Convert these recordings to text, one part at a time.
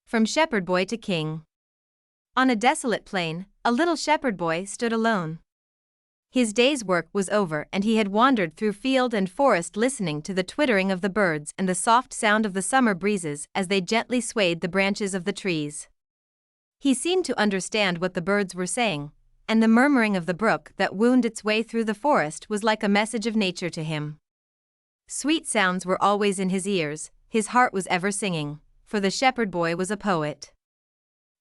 From Shepherd Boy to King. On a desolate plain, a little shepherd boy stood alone. His day's work was over and he had wandered through field and forest listening to the twittering of the birds and the soft sound of the summer breezes as they gently swayed the branches of the trees. He seemed to understand what the birds were saying, and the murmuring of the brook that wound its way through the forest was like a message of nature to him. Sweet sounds were always in his ears, his heart was ever singing, for the shepherd boy was a poet.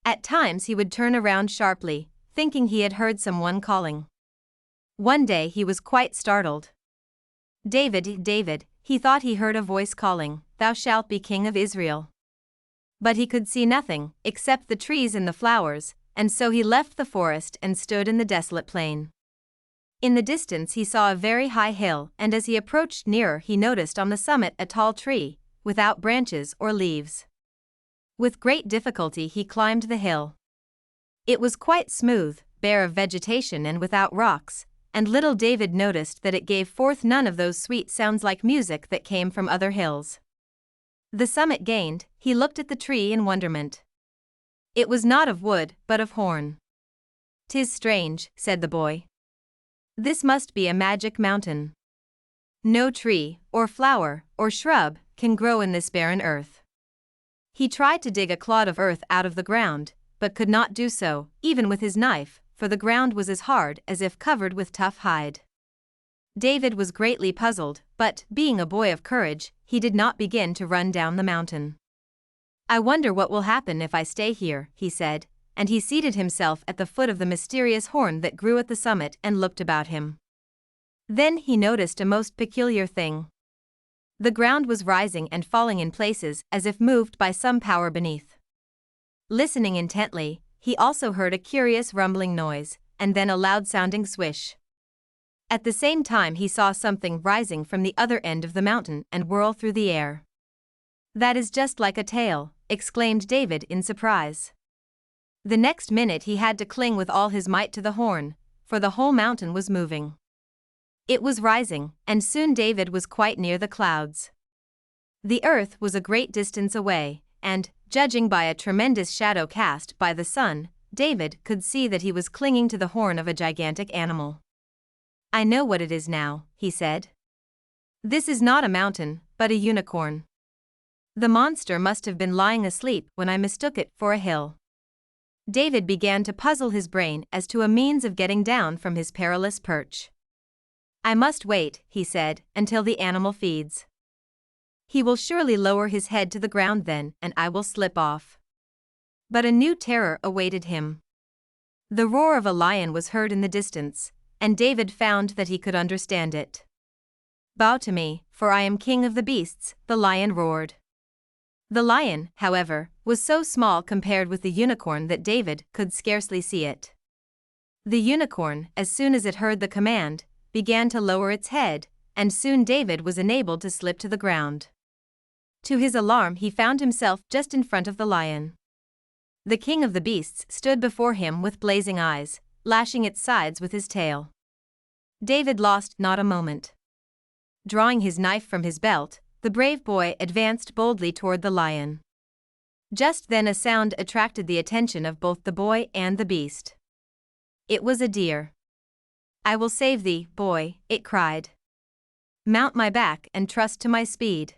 At times he would turn around sharply, thinking he had heard someone calling. One day he was quite startled. "David, David," he thought he heard a voice calling, "Thou shalt be king of Israel." But he could see nothing, except the trees and the flowers, and so he left the forest and stood in the desolate plain. In the distance he saw a very high hill, and as he approached nearer he noticed on the summit a tall tree, without branches or leaves. With great difficulty he climbed the hill. It was quite smooth, bare of vegetation and without rocks, and little David noticed that it gave forth none of those sweet sounds like music that came from other hills. The summit gained, he looked at the tree in wonderment. It was not of wood, but of horn. "'Tis strange," said the boy. "This must be a magic mountain. No tree, or flower, or shrub, can grow in this barren earth." He tried to dig a clod of earth out of the ground, but could not do so, even with his knife, for the ground was as hard as if covered with tough hide. David was greatly puzzled, but, being a boy of courage, he did not begin to run down the mountain. "I wonder what will happen if I stay here," he said, and he seated himself at the foot of the mysterious horn that grew at the summit and looked about him. Then he noticed a most peculiar thing. The ground was rising and falling in places as if moved by some power beneath. Listening intently, he also heard a curious rumbling noise, and then a loud-sounding swish. At the same time he saw something rising from the other end of the mountain and whirl through the air. "That is just like a tail," exclaimed David in surprise. The next minute he had to cling with all his might to the horn, for the whole mountain was moving. It was rising, and soon David was quite near the clouds. The earth was a great distance away, and, judging by a tremendous shadow cast by the sun, David could see that he was clinging to the horn of a gigantic animal. "I know what it is now," he said. "This is not a mountain, but a unicorn. The monster must have been lying asleep when I mistook it for a hill." David began to puzzle his brain as to a means of getting down from his perilous perch. "I must wait," he said, "until the animal feeds. He will surely lower his head to the ground then, and I will slip off." But a new terror awaited him. The roar of a lion was heard in the distance, and David found that he could understand it. "Bow to me, for I am king of the beasts," the lion roared. The lion, however, was so small compared with the unicorn that David could scarcely see it. The unicorn, as soon as it heard the command, began to lower its head, and soon David was enabled to slip to the ground. To his alarm he found himself just in front of the lion. The king of the beasts stood before him with blazing eyes, lashing its sides with his tail. David lost not a moment. Drawing his knife from his belt, the brave boy advanced boldly toward the lion. Just then a sound attracted the attention of both the boy and the beast. It was a deer. "I will save thee, boy," it cried. "Mount my back and trust to my speed."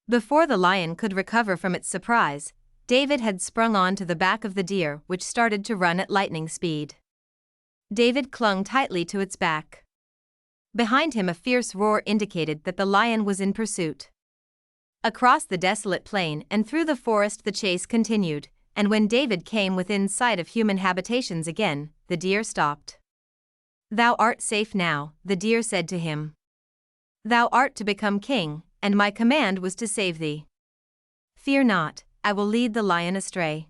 Before the lion could recover from its surprise, David had sprung on to the back of the deer, which started to run at lightning speed. David clung tightly to its back. Behind him a fierce roar indicated that the lion was in pursuit. Across the desolate plain and through the forest the chase continued, and when David came within sight of human habitations again, the deer stopped. "Thou art safe now," the deer said to him. "Thou art to become king, and my command was to save thee. Fear not, I will lead the lion astray."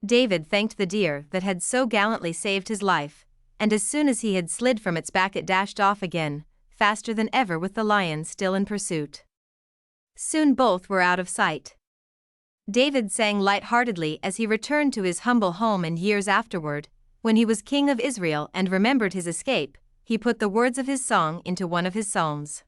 David thanked the deer that had so gallantly saved his life, and as soon as he had slid from its back it dashed off again, faster than ever with the lion still in pursuit. Soon both were out of sight. David sang light-heartedly as he returned to his humble home, and years afterward, when he was king of Israel and remembered his escape, he put the words of his song into one of his psalms.